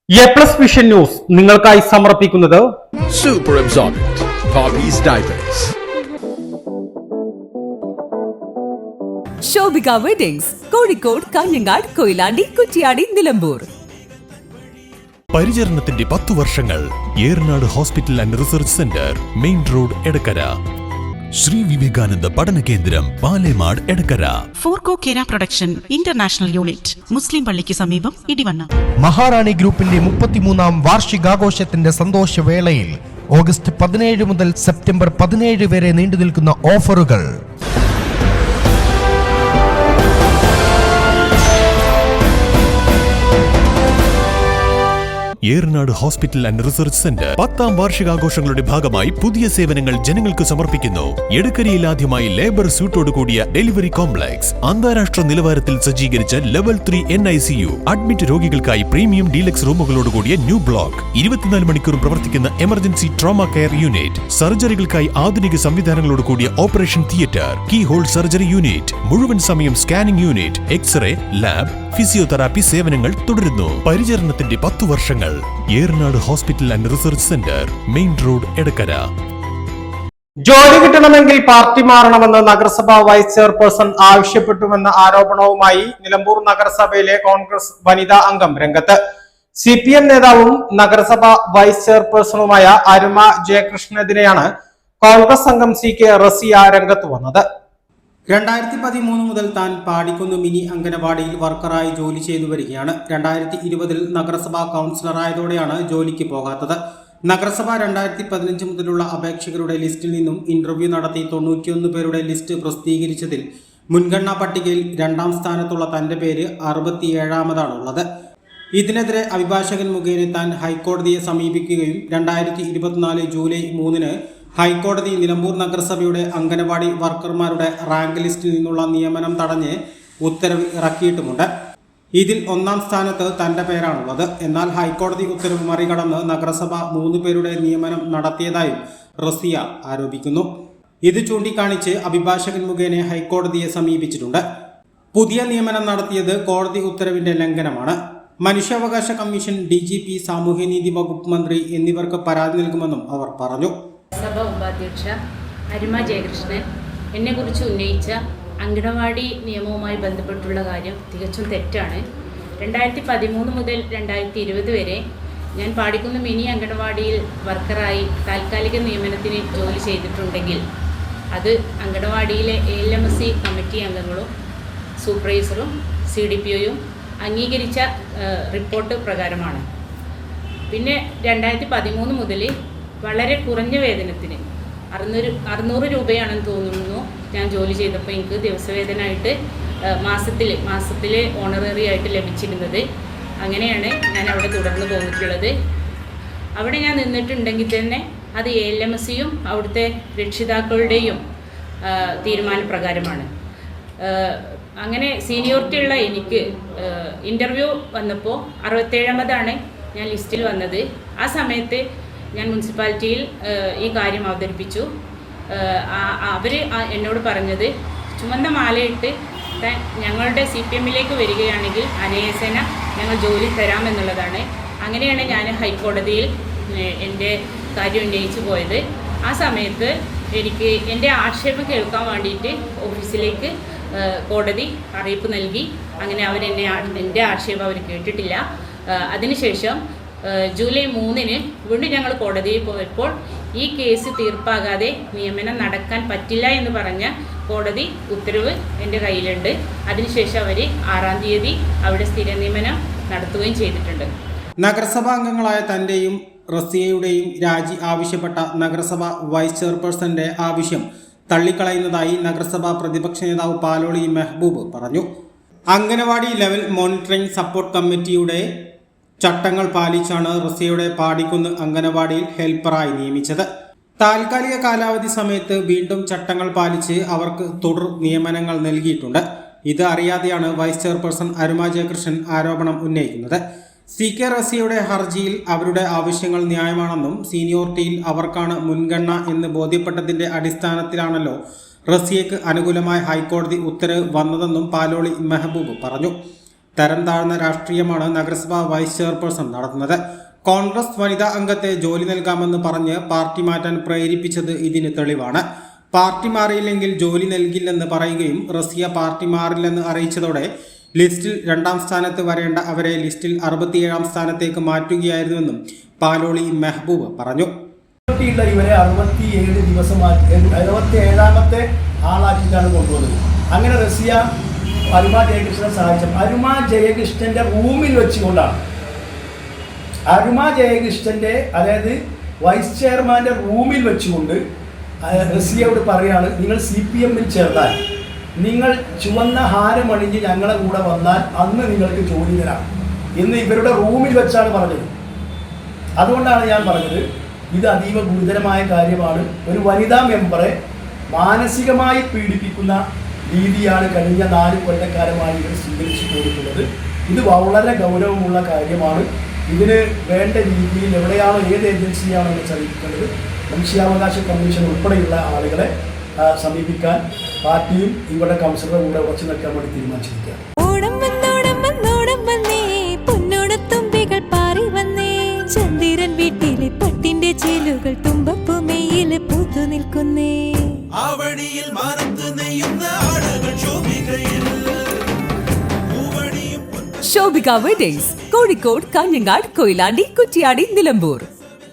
A+ vision news നിങ്ങൾക്കായി സമർപ്പിക്കുന്നത് Super Absorbent Poppy's Diapers. Shobhika weddings Kozhikode, Kanhangad, Koyilandy, Kuttiady, Nilambur. പരിചരണത്തിന്റെ 10 വർഷങ്ങൾ. Eranad hospital and research centre, main road, Edakkara. Sri Vivekananda പഠന കേന്ദ്രം, പാലേമാട്, എടക്കര. ഫോർകോ കേര പ്രൊഡക്ഷൻ ഇന്റർനാഷണൽ യൂണിറ്റ്, മുസ്ലിം പള്ളിക്ക് സമീപം, ഇടിവണ്ണ. മഹാറാണി ഗ്രൂപ്പിന്റെ 33ാം വാർഷികാഘോഷത്തിന്റെ സന്തോഷവേളയിൽ ഓഗസ്റ്റ് 17 മുതൽ സെപ്റ്റംബർ 17 വരെ നീണ്ടുനിൽക്കുന്ന ഓഫറുകൾ. Eranad hospital and research centre 10ാം വാർഷികാഘോഷങ്ങളുടെ ഭാഗമായി പുതിയ സേവനങ്ങൾ ജനങ്ങൾക്ക് സമർപ്പിക്കുന്നു. എടക്കരയിൽ ആദ്യമായി ലേബർ സ്യൂട്ടോട് കൂടിയ ഡെലിവറി കോംപ്ലക്സ്, അന്താരാഷ്ട്ര നിലവാരത്തിൽ സജ്ജീകരിച്ച ലെവൽ 3 NICU, അഡ്മിറ്റ് രോഗികൾക്കായി പ്രീമിയം ഡീലക്സ് റൂമുകളോട് കൂടിയ ന്യൂ ബ്ലോക്ക്, 24 മണിക്കൂറും പ്രവർത്തിക്കുന്ന എമർജൻസി ട്രോമ കെയർ യൂണിറ്റ്, സർജറികൾക്കായി ആധുനിക സംവിധാനങ്ങളോട് കൂടിയ operation theatre, keyhole surgery unit, മുഴുവൻ സമയം scanning unit, X-ray, lab, physiotherapy സേവനങ്ങൾ തുടരുന്നു. പരിചരണത്തിന്റെ 10 വർഷങ്ങൾ. Eranad hospital and research centre, main road, Edakkara. ജോലി കിട്ടണമെങ്കിൽ പാർട്ടി മാറണമെന്ന് നഗരസഭാ വൈസ് ചെയർപേഴ്സൺ ആവശ്യപ്പെട്ടുവെന്ന ആരോപണവുമായി നിലമ്പൂർ നഗരസഭയിലെ കോൺഗ്രസ് വനിതാ അംഗം രംഗത്ത്. CPM നേതാവും നഗരസഭാ വൈസ് ചെയർപേഴ്സണുമായ അരുമ ജയകൃഷ്ണനെതിരെയാണ് കോൺഗ്രസ് അംഗം CK റസിയ രംഗത്ത് വന്നത്. 2013 മുതൽ താൻ പാടിക്കുന്ന് മിനി അംഗനവാടിയിൽ വർക്കറായി ജോലി ചെയ്തു വരികയാണ്. 2020 നഗരസഭാ കൗൺസിലറായതോടെയാണ് ജോലിക്ക് പോകാത്തത്. നഗരസഭ 2015 മുതലുള്ള അപേക്ഷകരുടെ ലിസ്റ്റിൽ നിന്നും ഇന്റർവ്യൂ നടത്തി 91 പേരുടെ ലിസ്റ്റ് പ്രസിദ്ധീകരിച്ചതിൽ മുൻഗണനാ പട്ടികയിൽ 2ാം സ്ഥാനത്തുള്ള തന്റെ പേര് 67ാമതാണുള്ളത്. ഇതിനെതിരെ അഭിഭാഷകൻ മുഖേന താൻ ഹൈക്കോടതിയെ സമീപിക്കുകയും 2024 ജൂലൈ 3-ന് ഹൈക്കോടതി നിലമ്പൂർ നഗരസഭയുടെ അംഗനവാടി വർക്കർമാരുടെ റാങ്ക് ലിസ്റ്റിൽ നിന്നുള്ള നിയമനം തടഞ്ഞ് ഉത്തരവ് ഇറക്കിയിട്ടുമുണ്ട്. ഇതിൽ 1ാം സ്ഥാനത്ത് തന്റെ പേരാണുള്ളത്. എന്നാൽ ഹൈക്കോടതി ഉത്തരവ് മറികടന്ന് നഗരസഭ 3 പേരുടെ നിയമനം നടത്തിയതായും റസിയ ആരോപിക്കുന്നു. ഇത് ചൂണ്ടിക്കാണിച്ച് അഭിഭാഷകൻ മുഖേന ഹൈക്കോടതിയെ സമീപിച്ചിട്ടുണ്ട്. പുതിയ നിയമനം നടത്തിയത് കോടതി ഉത്തരവിന്റെ ലംഘനമാണ്. മനുഷ്യാവകാശ കമ്മീഷൻ, DGP, സാമൂഹ്യനീതി വകുപ്പ് മന്ത്രി എന്നിവർക്ക് പരാതി നൽകുമെന്നും അവർ പറഞ്ഞു. സഭ ഉപാധ്യക്ഷ അരുമ ജയകൃഷ്ണൻ എന്നെക്കുറിച്ച് ഉന്നയിച്ച അംഗനവാടി നിയമവുമായി ബന്ധപ്പെട്ടുള്ള കാര്യം തികച്ചും തെറ്റാണ്. 2013 മുതൽ 2020 വരെ ഞാൻ പാടിക്കുന്ന മിനി അംഗനവാടിയിൽ വർക്കറായി താൽക്കാലിക നിയമനത്തിന് ജോലി ചെയ്തിട്ടുണ്ടെങ്കിൽ അത് അംഗനവാടിയിലെ ALMC കമ്മിറ്റി അംഗങ്ങളും സൂപ്പർവൈസറും CDPOയും അംഗീകരിച്ച റിപ്പോർട്ട് പ്രകാരമാണ്. പിന്നെ 2013 മുതൽ വളരെ കുറഞ്ഞ വേതനത്തിന് 600 രൂപയാണെന്ന് തോന്നുന്നു ഞാൻ ജോലി ചെയ്തപ്പോൾ എനിക്ക് ദിവസവേതനമായിട്ട് മാസത്തിലെ ഓണററി ആയിട്ട് ലഭിച്ചിരുന്നത്. അങ്ങനെയാണ് ഞാൻ അവിടെ തുടർന്ന് പോന്നിട്ടുള്ളത്. അവിടെ ഞാൻ നിന്നിട്ടുണ്ടെങ്കിൽ തന്നെ അത് ALMCയും അവിടുത്തെ രക്ഷിതാക്കളുടെയും തീരുമാനപ്രകാരമാണ്. അങ്ങനെ സീനിയോറിറ്റി ഉള്ള എനിക്ക് ഇൻ്റർവ്യൂ വന്നപ്പോൾ 67ാമതാണ് ഞാൻ ലിസ്റ്റിൽ വന്നത്. ആ സമയത്ത് ഞാൻ മുനിസിപ്പാലിറ്റിയിൽ ഈ കാര്യം അവതരിപ്പിച്ചു. അവർ എന്നോട് പറഞ്ഞത് ചുമന്ന മാലയിട്ട് ഞങ്ങളുടെ CPMലേക്ക് വരികയാണെങ്കിൽ അനായാസേന ഞങ്ങൾ ജോലി തരാമെന്നുള്ളതാണ്. അങ്ങനെയാണ് ഞാൻ ഹൈക്കോടതിയിൽ എൻ്റെ കാര്യം ഉന്നയിച്ചു പോയത്. ആ സമയത്ത് എനിക്ക് എൻ്റെ ആക്ഷേപം കേൾക്കാൻ വേണ്ടിയിട്ട് ഓഫീസിലേക്ക് കോടതി അറിയിപ്പ് നൽകി. അങ്ങനെ എൻ്റെ ആക്ഷേപം അവർ കേട്ടിട്ടില്ല. അതിനുശേഷം ജൂലൈ 3-ന് വീണ്ടും ഞങ്ങൾ കോടതിയിൽ പോയപ്പോൾ ഈ കേസ് തീർപ്പാകാതെ നിയമനം നടക്കാൻ പറ്റില്ല എന്ന് പറഞ്ഞ കോടതി ഉത്തരവ് എൻ്റെ കയ്യിലുണ്ട്. അതിനുശേഷം അവർ 6-ാം തീയതി അവിടെ സ്ഥിര നിയമനം നടത്തുകയും ചെയ്തിട്ടുണ്ട്. നഗരസഭാ അംഗങ്ങളായ തന്റെയും റസിയയുടെയും രാജി ആവശ്യപ്പെട്ട നഗരസഭ വൈസ് ചെയർപേഴ്സന്റെ ആവശ്യം തള്ളിക്കളയുന്നതായി നഗരസഭാ പ്രതിപക്ഷ നേതാവ് പാലോളി മെഹബൂബ് പറഞ്ഞു. അംഗനവാടി ലെവൽ മോണിറ്ററിംഗ് സപ്പോർട്ട് കമ്മിറ്റിയുടെ ചട്ടങ്ങൾ പാലിച്ചാണ് റസിയയുടെ പാടിക്കുന്ന് അംഗനവാടിയിൽ ഹെൽപ്പറായി നിയമിച്ചത്. താൽക്കാലിക കാലാവധി സമയത്ത് വീണ്ടും ചട്ടങ്ങൾ പാലിച്ച് അവർക്ക് തുടർ നിയമനങ്ങൾ നൽകിയിട്ടുണ്ട്. ഇത് അറിയാതെയാണ് വൈസ് ചെയർപേഴ്സൺ അരുമ ജയകൃഷ്ണൻ ആരോപണം ഉന്നയിക്കുന്നത്. CK റസിയയുടെ ഹർജിയിൽ അവരുടെ ആവശ്യങ്ങൾ ന്യായമാണെന്നും സീനിയോറിറ്റിയിൽ അവർക്കാണ് മുൻഗണന എന്ന് ബോധ്യപ്പെട്ടതിന്റെ അടിസ്ഥാനത്തിലാണല്ലോ റസിയയ്ക്ക് അനുകൂലമായ ഹൈക്കോടതി ഉത്തരവ് വന്നതെന്നും പാലോളി മെഹബൂബ് പറഞ്ഞു. തരം താഴ്ന്ന രാഷ്ട്രീയമാണ് നഗരസഭാ വൈസ് ചെയർപേഴ്സൺ നടത്തുന്നത്. കോൺഗ്രസ് വനിതാ അംഗത്തെ ജോലി നൽകാമെന്ന് പറഞ്ഞ് പാർട്ടി മാറ്റാൻ പ്രേരിപ്പിച്ചത് ഇതിന് തെളിവാണ്. പാർട്ടി മാറിയില്ലെങ്കിൽ ജോലി നൽകില്ലെന്ന് പറയുകയും റസിയ പാർട്ടി മാറില്ലെന്ന് അറിയിച്ചതോടെ ലിസ്റ്റിൽ 2ാം സ്ഥാനത്ത് വരേണ്ട അവരെ ലിസ്റ്റിൽ 67ാം സ്ഥാനത്തേക്ക് മാറ്റുകയായിരുന്നുവെന്നും പാലോളി മെഹബൂബ് പറഞ്ഞു. ഇവരെ 67 ദിവസം 67ാമത്തെ ആളാക്കിയിട്ടാണ് കൊണ്ടുവന്നത്. അങ്ങനെ റസിയ അരുമ ജയകൃഷ്ണനെ സഹായിച്ചു. അരുമ ജയകൃഷ്ണന്റെ റൂമിൽ വെച്ചുകൊണ്ടാണ് അരുമ ജയകൃഷ്ണന്റെ, അതായത് വൈസ് ചെയർമാന്റെ റൂമിൽ വെച്ചുകൊണ്ട് റസിയയോട് പറയാണ്, നിങ്ങൾ CPM-ൽ ചേർന്നാൽ, നിങ്ങൾ ചുവന്ന ഹാരമണിഞ്ഞ് ഞങ്ങളെ കൂടെ വന്നാൽ അന്ന് നിങ്ങൾക്ക് ജോലി തരാം എന്ന് ഇവരുടെ റൂമിൽ വെച്ചാണ് പറഞ്ഞത്. അതുകൊണ്ടാണ് ഞാൻ പറഞ്ഞത് ഇത് അതീവ ഗുരുതരമായ കാര്യമാണ്. ഒരു വനിതാ മെമ്പറെ മാനസികമായി പീഡിപ്പിക്കുന്ന രീതിയാണ് കഴിഞ്ഞ 4 കൊല്ലക്കാലമായി ഇവർ സ്വീകരിച്ചു പോയിട്ടുള്ളത്. ഇത് വളരെ ഗൗരവമുള്ള കാര്യമാണ്. ഇതിന് വേണ്ട രീതിയിൽ എവിടെയാണോ, ഏത് ഏജൻസിയാണോ എന്ന് സമീപിക്കേണ്ടത്, മനുഷ്യാവകാശ കമ്മീഷൻ ഉൾപ്പെടെയുള്ള ആളുകളെ സമീപിക്കാൻ പാർട്ടിയും ഇവരുടെ കൗൺസിലറുടെ കൂടെ ഉറച്ചു നിൽക്കാൻ വേണ്ടി തീരുമാനിച്ചിരിക്കുകയാണ്. ചന്ദ്രൻ വീട്ടിലെ പട്ടിന്റെ ചേലുകൾ തുമ്പപ്പുമേയില് പൂത്തു നിൽക്കുന്നേ. ശോഭിക വെഡിങ്സ് കോഴിക്കോട്, കാഞ്ഞങ്ങാട്, കൊയിലാണ്ടി, കുറ്റിയാടി, നിലമ്പൂർ.